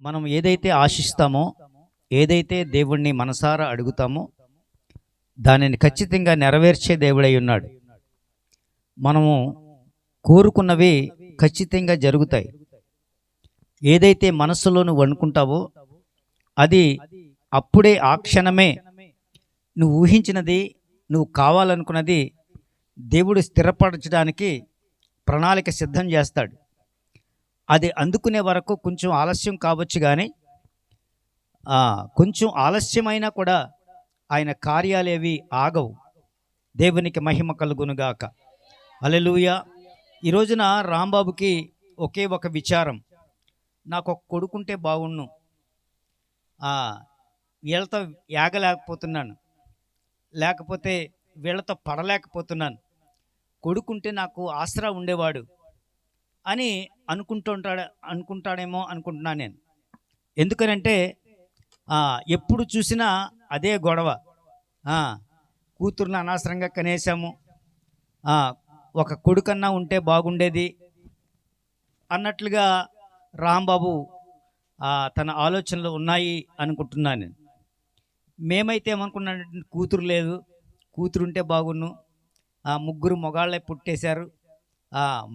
మనం ఏదైతే ఆశిస్తామో, ఏదైతే దేవుణ్ణి మనసారా అడుగుతామో దానిని ఖచ్చితంగా నెరవేర్చే దేవుడై ఉన్నాడు. మనము కోరుకున్నవి ఖచ్చితంగా జరుగుతాయి. ఏదైతే మనస్సులో నువ్వు అనుకుంటావో అది అప్పుడే ఆ క్షణమే నువ్వు ఊహించినది, నువ్వు కావాలనుకున్నది దేవుడు స్థిరపరచడానికి ప్రణాళిక సిద్ధం చేస్తాడు. అది అందుకునే వరకు కొంచెం ఆలస్యం కావచ్చు, కానీ కొంచెం ఆలస్యమైనా కూడా ఆయన కార్యాలేవి ఆగవు. దేవునికి మహిమ కలుగునుగాక. హల్లెలూయా. ఈ రోజున రాంబాబుకి ఒకే ఒక విచారం, నాకు ఒక కొడుకుంటే బాగుండు, వీళ్ళతో ఏగలేకపోతున్నాను, లేకపోతే వీళ్ళతో పడలేకపోతున్నాను, కొడుకుంటే నాకు ఆసరా ఉండేవాడు అని అనుకుంటాడేమో అనుకుంటున్నాను నేను. ఎందుకనంటే ఎప్పుడు చూసినా అదే గొడవ. కూతుర్ని అనవసరంగా కనేసాము, ఒక కొడుకన్నా ఉంటే బాగుండేది అన్నట్లుగా రాంబాబు తన ఆలోచనలు ఉన్నాయి అనుకుంటున్నాను నేను. మేమైతే ఏమనుకున్నానంటే కూతురు లేదు, కూతురుంటే బాగున్ను, ముగ్గురు మొగాళ్ళే పుట్టేశారు,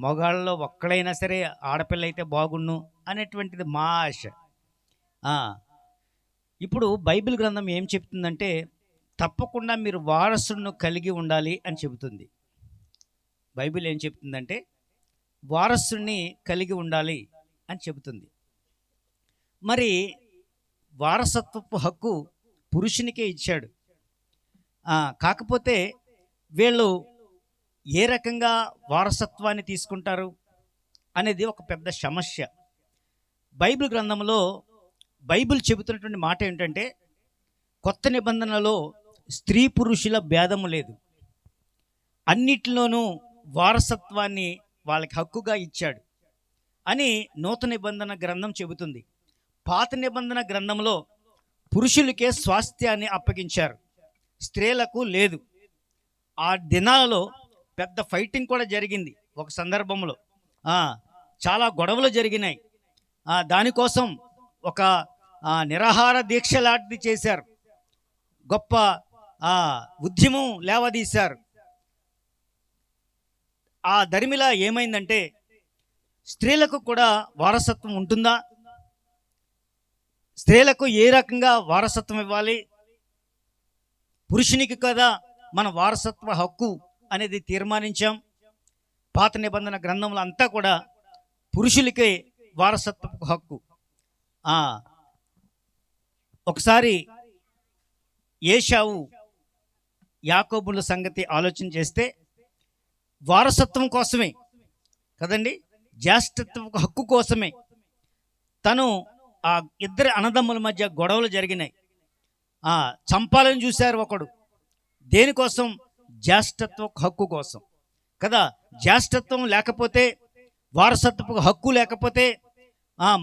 మొగాళ్ళలో ఒక్కడైనా సరే ఆడపిల్ల అయితే బాగున్ను అనేటువంటిది మా ఆశ. ఇప్పుడు బైబిల్ గ్రంథం ఏం చెప్తుందంటే తప్పకుండా మీరు వారసులను కలిగి ఉండాలి అని చెబుతుంది. బైబిల్ ఏం చెప్తుందంటే వారసుని కలిగి ఉండాలి అని చెబుతుంది. మరి వారసత్వపు హక్కు పురుషునికే ఇచ్చాడు. కాకపోతే వీళ్ళు ఏ రకంగా వారసత్వాన్ని తీసుకుంటారు అనేది ఒక పెద్ద సమస్య. బైబిల్ గ్రంథంలో బైబిల్ చెబుతున్నటువంటి మాట ఏంటంటే కొత్త నిబంధనలో స్త్రీ పురుషుల భేదము లేదు, అన్నిటిలోనూ వారసత్వాన్ని వాళ్ళకి హక్కుగా ఇచ్చాడు అని నూతన నిబంధన గ్రంథం చెబుతుంది. పాత నిబంధన గ్రంథంలో పురుషులకే స్వాస్థ్యాన్ని అప్పగించారు, స్త్రీలకు లేదు. ఆ దినాలలో పెద్ద ఫైటింగ్ కూడా జరిగింది. ఒక సందర్భంలో చాలా గొడవలు జరిగినాయి. దానికోసం ఒక నిరాహార దీక్ష లాంటిది చేశారు, గొప్ప ఉద్యమం లేవదీశారు. ఆ దరిమిలా ఏమైందంటే స్త్రీలకు కూడా వారసత్వం ఉంటుందా, స్త్రీలకు ఏ రకంగా వారసత్వం ఇవ్వాలి, పురుషునికి కదా మన వారసత్వ హక్కు అనేది తీర్మానించాం. పాత నిబంధన గ్రంథంలో అంతా కూడా పురుషులకే వారసత్వపు హక్కు. ఒకసారి ఏశావు యాకోబుల సంగతి ఆలోచన చేస్తే వారసత్వం కోసమే కదండి, జ్యేష్ఠత్వపు హక్కు కోసమే తను ఆ ఇద్దరి అన్నదమ్ముల మధ్య గొడవలు జరిగినాయి. చంపాలని చూశారు ఒకడు, దేనికోసం? జ్యేష్ఠత్వ హక్కు కోసం కదా. జ్యేష్ఠత్వం లేకపోతే, వారసత్వపు హక్కు లేకపోతే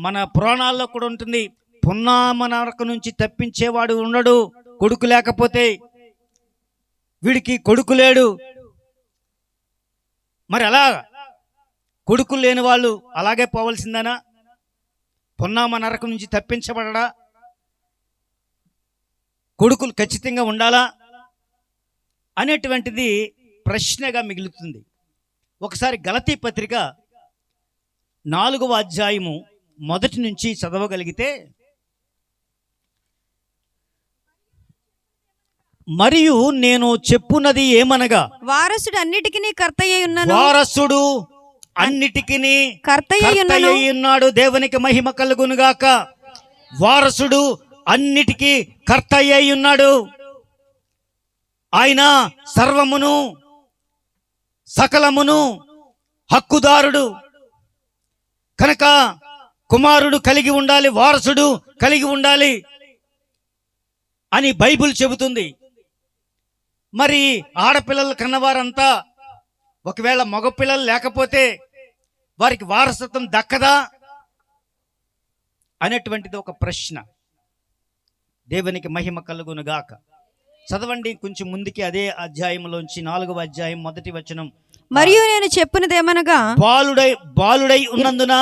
మన పురాణాల్లో కూడా ఉంటుంది, పున్నామ నరకం నుంచి తప్పించేవాడు ఉండడు కొడుకు లేకపోతే. వీడికి కొడుకు లేడు, మరి అలా కొడుకులు లేని వాళ్ళు అలాగే పోవలసిందేనా? పున్నామ నరకం నుంచి తప్పించబడడా? కొడుకులు ఖచ్చితంగా ఉండాలా అనేటువంటిది ప్రశ్నగా మిగులుతుంది. ఒకసారి గలతీ పత్రిక 4వ అధ్యాయము 1 నుంచి చదవగలిగితే, మరియు నేను చెప్పున్నది ఏమనగా వారసుడు అన్నిటికీ కర్తయ్య ఉన్నాడు. దేవునికి మహిమ కలుగునుగాక. వారసుడు అన్నిటికీ కర్తయ్య ఉన్నాడు. ఆయన సర్వమును సకలమును హక్కుదారుడు కనుక కుమారుడు కలిగి ఉండాలి, వారసుడు కలిగి ఉండాలి అని బైబిల్ చెబుతుంది. మరి ఆడపిల్లలు కన్నవారంతా ఒకవేళ మగపిల్లలు లేకపోతే వారికి వారసత్వం దక్కదా అనేటువంటిది ఒక ప్రశ్న. దేవునికి మహిమ కలుగునుగాక. చదవండి కొంచెం ముందుకి, అదే అధ్యాయంలోంచి 4వ అధ్యాయం 1వ వచనం. మరియు నేను చెప్పినదేమనగా బాలుడై ఉన్నందున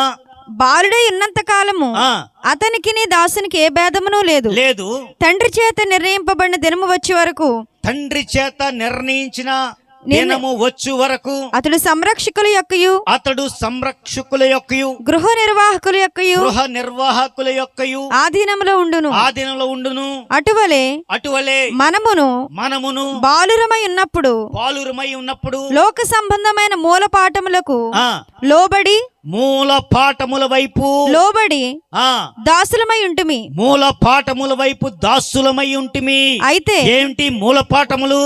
బాలుడై ఉన్నంత కాలము ఆ అతనికి నీ దాసునికి ఏ భేదమును లేదు. లేదు. తండ్రి చేత నిర్ణయింపబడిన దినము వచ్చే వరకు, తండ్రి చేత నిర్ణయించిన దినము వచ్చు వరకు అతడు సంరక్షకుల యొక్కయు గృహ నిర్వాహకుల యొక్కయు ఆధీనములో ఉండును. అటువలే మనమును బాలురమై ఉన్నప్పుడు లోక సంబంధమైన మూల పాఠముల వైపు లోబడి దాసులమై ఉంటిమి. మూల పాఠముల వైపు దాసులమై ఉంటిమి. అయితే ఏంటి మూల పాఠములు?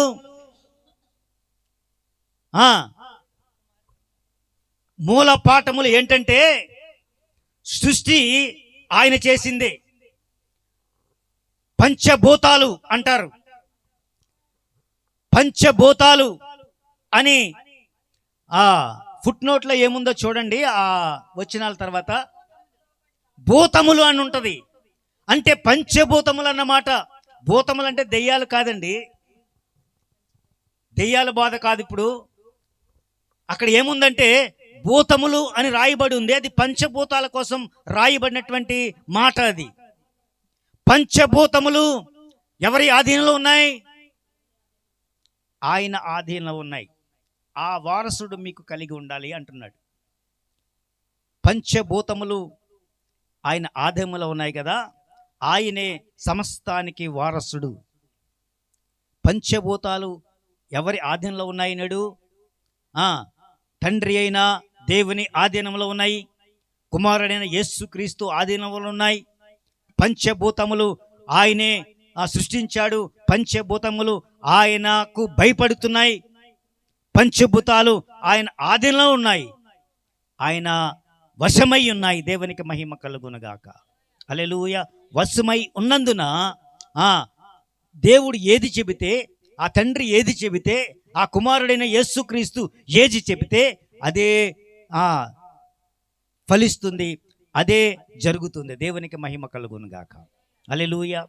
మూల పాఠములు ఏంటంటే, సృష్టి ఆయన చేసిందే. పంచభూతాలు అంటారు. పంచభూతాలు అని ఫుట్ నోట్లో ఏముందో చూడండి. ఆ వచనాల తర్వాత భూతములు అని ఉంటది. అంటే పంచభూతములు అన్నమాట. భూతములు అంటే దెయ్యాలు కాదండి, దెయ్యాల బాధ కాదు. ఇప్పుడు అక్కడ ఏముందంటే భూతములు అని రాయబడి ఉంది. అది పంచభూతాల కోసం రాయబడినటువంటి మాట. అది పంచభూతములు ఎవరి ఆధీనంలో ఉన్నాయి? ఆయన ఆధీనంలో ఉన్నాయి. ఆ వారసుడు మీకు కలిగి ఉండాలి అంటున్నాడు. పంచభూతములు ఆయన ఆధీనంలో ఉన్నాయి కదా, ఆయనే సమస్తానికి వారసుడు. పంచభూతాలు ఎవరి ఆధీనంలో ఉన్నాయి నేడు? తండ్రి అయిన దేవుని ఆధీనంలో ఉన్నాయి. కుమారుడైన యేసుక్రీస్తు ఆధీనంలో ఉన్నాయి. పంచభూతములు ఆయనే సృష్టించాడు. పంచభూతములు ఆయనకు భయపడుతున్నాయి. పంచభూతాలు ఆయన ఆధీనంలో ఉన్నాయి. ఆయన వశమై ఉన్నాయి. దేవునికి మహిమ కలుగునుగాక. హల్లెలూయా. వశమై ఉన్నందున దేవుడు ఏది చెబితే, ఆ తండ్రి ఏది చెబితే, ఆ కుమారుడైన యేసుక్రీస్తు ఏది చెబితే అదే ఫలిస్తుంది, అదే జరుగుతుంది. దేవునికి మహిమ కలుగును గాక. హల్లెలూయా,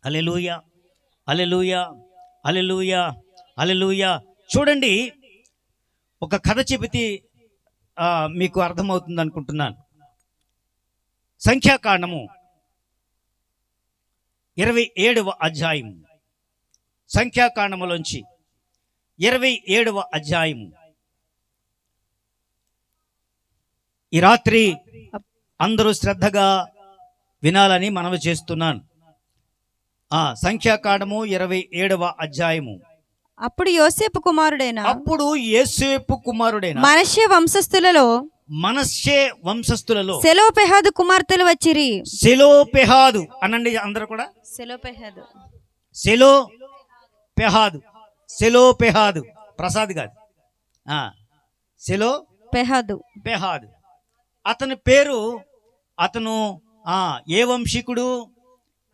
హల్లెలూయా, హల్లెలూయా, హల్లెలూయా, హల్లెలూయా. చూడండి, ఒక కథ చెబితే మీకు అర్థమవుతుంది అనుకుంటున్నాను. సంఖ్యాకాండము 27వ అధ్యాయం. సంఖ్యాకాండములోంచి 27వ అధ్యాయం. ఈ రాత్రి అందరూ శ్రద్ధగా వినాలని మనవి చేస్తున్నాను. సంఖ్యాకాండము 27వ అధ్యాయము. అప్పుడు యోసేపు కుమారుడైన మనష్షే వంశస్థులలో సెలోపెహాదు కుమార్తెలు వచ్చిరి. సెలోపెహాదు అనండి అందరూ కూడా. సెలోపెహాదు ప్రసాద్ కాదు, పెహాదు. అతని పేరు. అతను ఏ వంశీకుడు?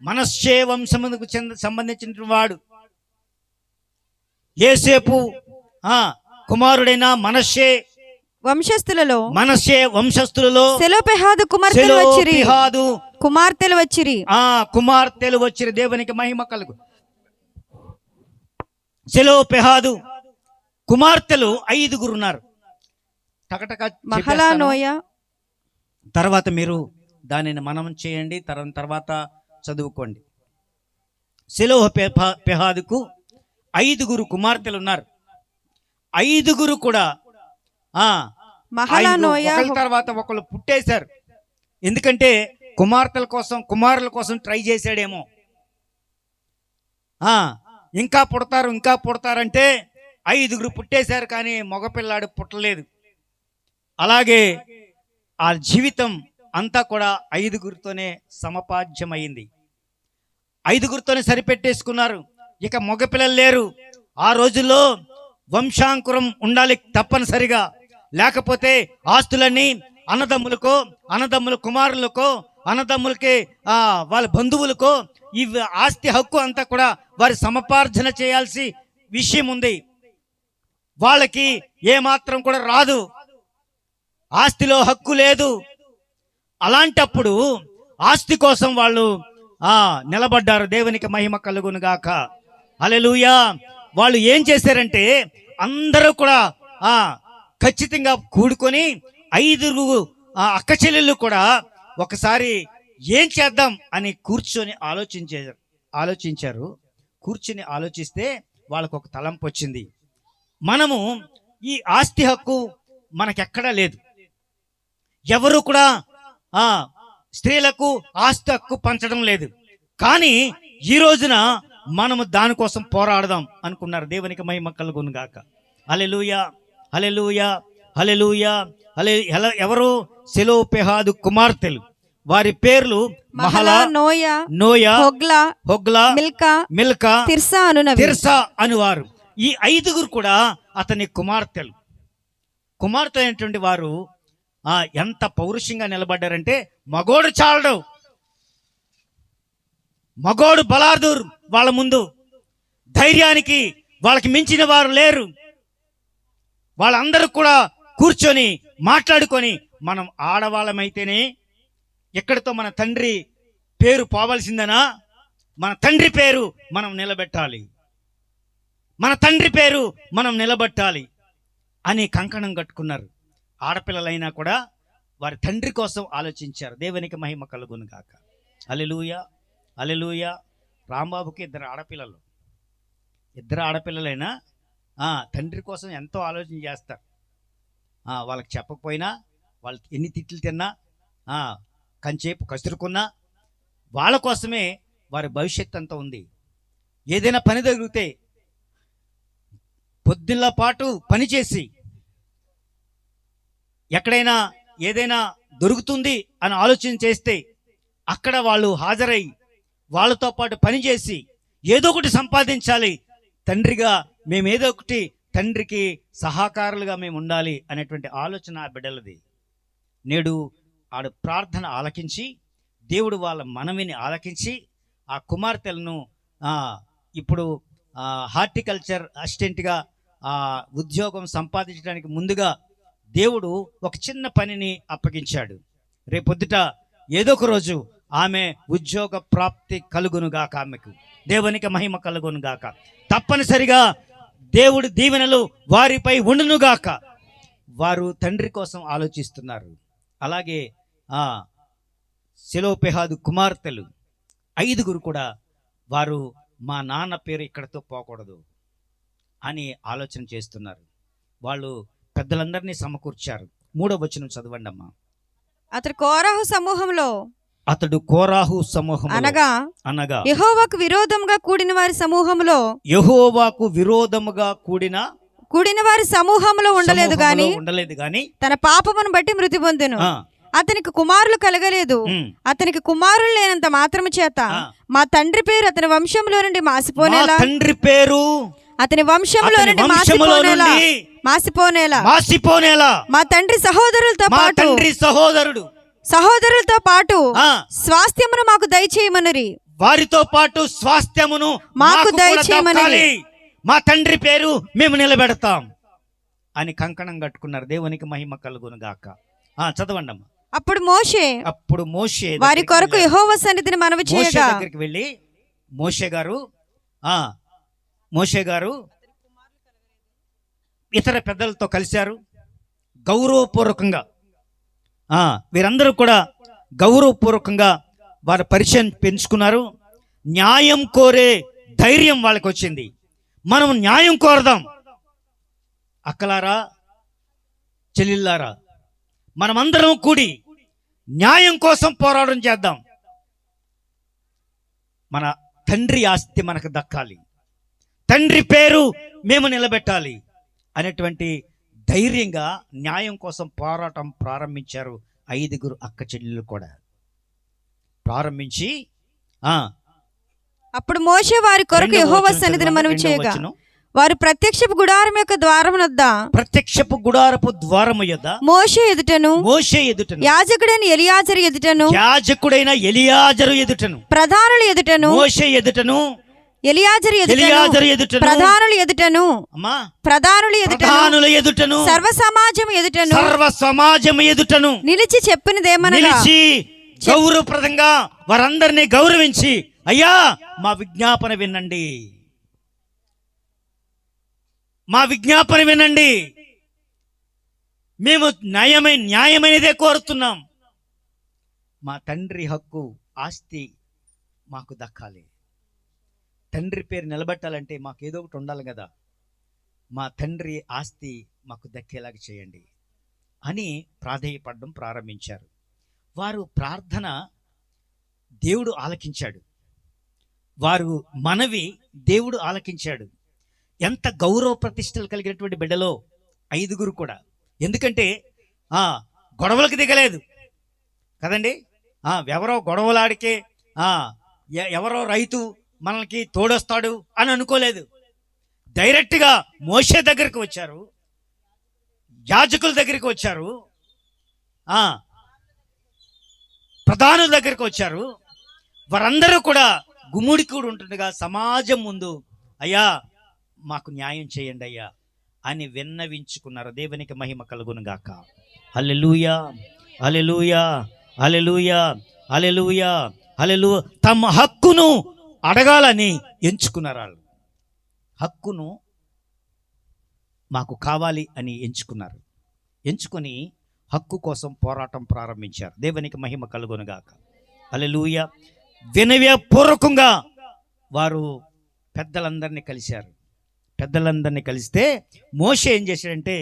మనష్షే వంశమునకు సంబంధించిన వాడు. యోసేపు కుమారుడైన మనష్షే వంశస్థులలో సెలోపెహాదు కుమార్తెలు వచ్చిరి. దేవునికి మహిమ కలుగు. సెలోపెహాదు కుమార్తెలు 5 ఉన్నారు. తర్వాత మీరు దానిని మననం చేయండి, తర్వాత చదువుకోండి. సెలోపెహాదుకు 5 కుమార్తెలు ఉన్నారు. 5 కూడా ఒకరి తర్వాత ఒకళ్ళు పుట్టేశారు. ఎందుకంటే కుమారుల కోసం ట్రై చేశాడేమో. ఇంకా పుడతారంటే 5 పుట్టేశారు, కానీ మగపిల్లాడు పుట్టలేదు. అలాగే ఆ జీవితం అంతా కూడా 5తోనే సమపాజ్యమైంది. 5తోనే సరిపెట్టేసుకున్నారు. ఇక మగపిల్లలు లేరు. ఆ రోజుల్లో వంశాంకురం ఉండాలి తప్పనిసరిగా. లేకపోతే ఆస్తులన్నీ అన్నదమ్ముల కుమారులకో, అన్నదమ్ములకి వాళ్ళ బంధువులకో ఈ ఆస్తి హక్కు అంతా కూడా వారి సమపార్జన చేయాల్సి విషయం ఉంది. వాళ్ళకి ఏమాత్రం కూడా రాదు, ఆస్తిలో హక్కు లేదు. అలాంటప్పుడు ఆస్తి కోసం వాళ్ళు నిలబడ్డారు. దేవునికి మహిమ కలుగును గాక. హల్లెలూయా. వాళ్ళు ఏం చేశారంటే అందరూ కూడా ఖచ్చితంగా కూడుకొని 5 ఆ అక్క చెల్లెళ్ళు కూడా ఒకసారి ఏం చేద్దాం అని కూర్చొని ఆలోచించారు. కూర్చొని ఆలోచిస్తే వాళ్ళకు ఒక తలంపు వచ్చింది. మనము ఈ ఆస్తి హక్కు మనకెక్కడా లేదు. ఎవరు కూడా స్త్రీలకు ఆస్తి హక్కు పంచడం లేదు. కానీ ఈ రోజున మనము దానికోసం పోరాడదాం అనుకున్నారు. దేవునికి మహిమ కలుగును గాక. హల్లెలూయా, హల్లెలూయా, హల్లెలూయా. ఎవరు? సెలోపెహాదు కుమార్తెలు. వారి పేర్లు Mahlah, Noah, Hoglah, Milcah, Tirzah అనువారు. ఈ 5 కూడా అతని కుమార్తెలు. కుమార్తె అయినటువంటి వారు ఎంత పౌరుషంగా నిలబడ్డారంటే, మగోడు చాలడు, మగోడు బలాదూర్, వాళ్ళ ముందు ధైర్యానికి వాళ్ళకి మించిన వారు లేరు. వాళ్ళందరూ కూడా కూర్చొని మాట్లాడుకొని, మనం ఆడవాళ్ళమైతేనే ఎక్కడితో మన తండ్రి పేరు పోవాల్సిందనా, మన తండ్రి పేరు మనం నిలబెట్టాలి, మన తండ్రి పేరు మనం నిలబెట్టాలి అని కంకణం కట్టుకున్నారు. ఆడపిల్లలైనా కూడా వారి తండ్రి కోసం ఆలోచించారు. దేవునికి మహిమ కలుగును గాక. హల్లెలూయా, హల్లెలూయా. రాంబాబుకి 2 ఆడపిల్లలైనా తండ్రి కోసం ఎంతో ఆలోచన చేస్తారు. వాళ్ళకి చెప్పకపోయినా, వాళ్ళు ఎన్ని తిట్లు తిన్నా, కంచేపు కసురుకున్నా, వాళ్ళ కోసమే వారి భవిష్యత్తు అంతా ఉంది. ఏదైనా పని జరిగితే పొద్దున్న పాటు పనిచేసి ఎక్కడైనా ఏదైనా దొరుకుతుంది అని ఆలోచన చేస్తే అక్కడ వాళ్ళు హాజరై వాళ్ళతో పాటు పనిచేసి ఏదో ఒకటి సంపాదించాలి. తండ్రిగా మేము ఏదో ఒకటి తండ్రికి సహకారులుగా మేము ఉండాలి అనేటువంటి ఆలోచన ఆ బిడ్డలది. నేడు ఆడు ప్రార్థన ఆలకించి, దేవుడు వాళ్ళ మనవిని ఆలకించి, ఆ కుమార్తెలను ఇప్పుడు హార్టికల్చర్ అసిస్టెంట్గా ఉద్యోగం సంపాదించడానికి ముందుగా దేవుడు ఒక చిన్న పనిని అప్పగించాడు. రేపొద్దుట ఏదో ఒక రోజు ఆమె ఉద్యోగ ప్రాప్తి కలుగునుగాక. ఆమెకు దేవునికి మహిమ కలుగునుగాక. తప్పనిసరిగా దేవుడు దీవెనలు వారిపై ఉండునుగాక. వారు తండ్రి కోసం ఆలోచిస్తున్నారు. అలాగే సెలోపెహాదు కుమార్తెలు 5 కూడా వారు మా నాన్న పేరు ఇక్కడతో పోకూడదు అని ఆలోచన చేస్తున్నారు. వాళ్ళు పెద్దలందరినీ సమకూర్చారు. 3వ వచనం చదవండి అమ్మా. అతడు కోరాహు సమూహం అనగా యెహోవాకు విరోధముగా కూడిన వారి సమూహములో, యెహోవాకు విరోధముగా కూడిన వారి సమూహంలో ఉండలేదు గాని తన పాపమును బట్టి మృతి పొందెను. అతనికి కుమారులు కలగలేదు. అతనికి కుమారులు లేనంత మాత్రము చేత మా తండ్రి పేరు అతని వంశంలో నుండి మాసిపోనేలా, తండ్రి పేరు అతని వంశంలో నుండి మాసిపోనేలా మా తండ్రి సహోదరులతో పాటు స్వాస్థ్యమును మాకు దయచేయమనిరి. వారితో పాటు స్వాస్థ్యమును మాకు దయచేయమని, మా తండ్రి పేరు మేము నిలబెడతాం అని కంకణం కట్టుకున్నారు. దేవునికి మహిమ కలుగును గాక. చదవండి అమ్మా. అప్పుడు మోషే వారి కొరకు యెహోవా సన్నిధిని మనవి చేయగా, దగ్గరికి వెళ్ళి మోషే గారు ఇతర పెద్దలతో కలిశారు. గౌరవపూర్వకంగా వీరందరూ కూడా గౌరవపూర్వకంగా వారి పరిచయం పెంచుకున్నారు. న్యాయం కోరే ధైర్యం వాళ్ళకి వచ్చింది. మనం న్యాయం కోరదాం. అక్కలారా, చెల్లెళ్ళారా, మనమందరం కూడి న్యాయం కోసం పోరాటం చేద్దాం. మన తండ్రి ఆస్తి మనకు దక్కాలి, తండ్రి పేరు మేము నిలబెట్టాలి అనేటువంటి ధైర్యంగా న్యాయం కోసం పోరాటం ప్రారంభించారు. 5 అక్క చెల్లెలు కూడా ప్రారంభించి, అప్పుడు మోషే వారి కొరకు యెహోవా సన్నిధిని మనవి చేయగా, వారు ప్రత్యక్షపు గుడారం యొక్క ద్వారము వద్ద, ప్రత్యక్షపు గుడారపు ద్వారము యొద్ద మోషే ఎదుటను యాజకుడైన ఎలియాజరు ఎదుటను ప్రధానుల ఎదుటను మోషే ఎదుటను ఎలియాజరు ఎదుటను ప్రధానుల ఎదుటను సర్వ సమాజం ఎదుటను నిలిచి చెప్పినదేమనగా, గౌరవప్రదంగా వారందరినీ గౌరవించి, అయ్యా మా విజ్ఞాపన వినండి, మేము న్యాయమైనదే కోరుతున్నాం. మా తండ్రి హక్కు, ఆస్తి మాకు దక్కాలి. తండ్రి పేరు నిలబెట్టాలంటే మాకు ఏదో ఒకటి ఉండాలి కదా. మా తండ్రి ఆస్తి మాకు దక్కేలాగా చేయండి అని ప్రాధేయపడడం ప్రారంభించారు. వారు ప్రార్థన దేవుడు ఆలకించాడు. వారు మనవి దేవుడు ఆలకించాడు. ఎంత గౌరవ ప్రతిష్టలు కలిగినటువంటి బిడ్డలో 5 కూడా. ఎందుకంటే గొడవలకు దిగలేదు కదండి. ఎవరో గొడవలాడికే ఎవరో రైతు మనకి తోడొస్తాడు అని అనుకోలేదు. డైరెక్ట్గా మోషే దగ్గరికి వచ్చారు, యాజకుల దగ్గరికి వచ్చారు, ప్రధానుల దగ్గరికి వచ్చారు. వారందరూ కూడా గుమ్ముడికూడి ఉంటుండగా సమాజం ముందు అయ్యా మాకు న్యాయం చేయండి అయ్యా అని విన్నవించుకున్నారు. దేవునికి మహిమ కలుగును గాక. హల్లెలూయా, హల్లెలూయా, హల్లెలూయా, హల్లెలూయా, హల్లెలూయా. తమ హక్కును అడగాలని ఎంచుకున్నారు. వాళ్ళు హక్కును మాకు కావాలి అని ఎంచుకున్నారు. ఎంచుకొని హక్కు కోసం పోరాటం ప్రారంభించారు. దేవునికి మహిమ కలుగును గాక. హల్లెలూయా. వినయపూర్వకంగా వారు పెద్దలందరినీ కలిశారు. పెద్దలందరినీ కలిస్తే మోషే ఏం చేశాడంటే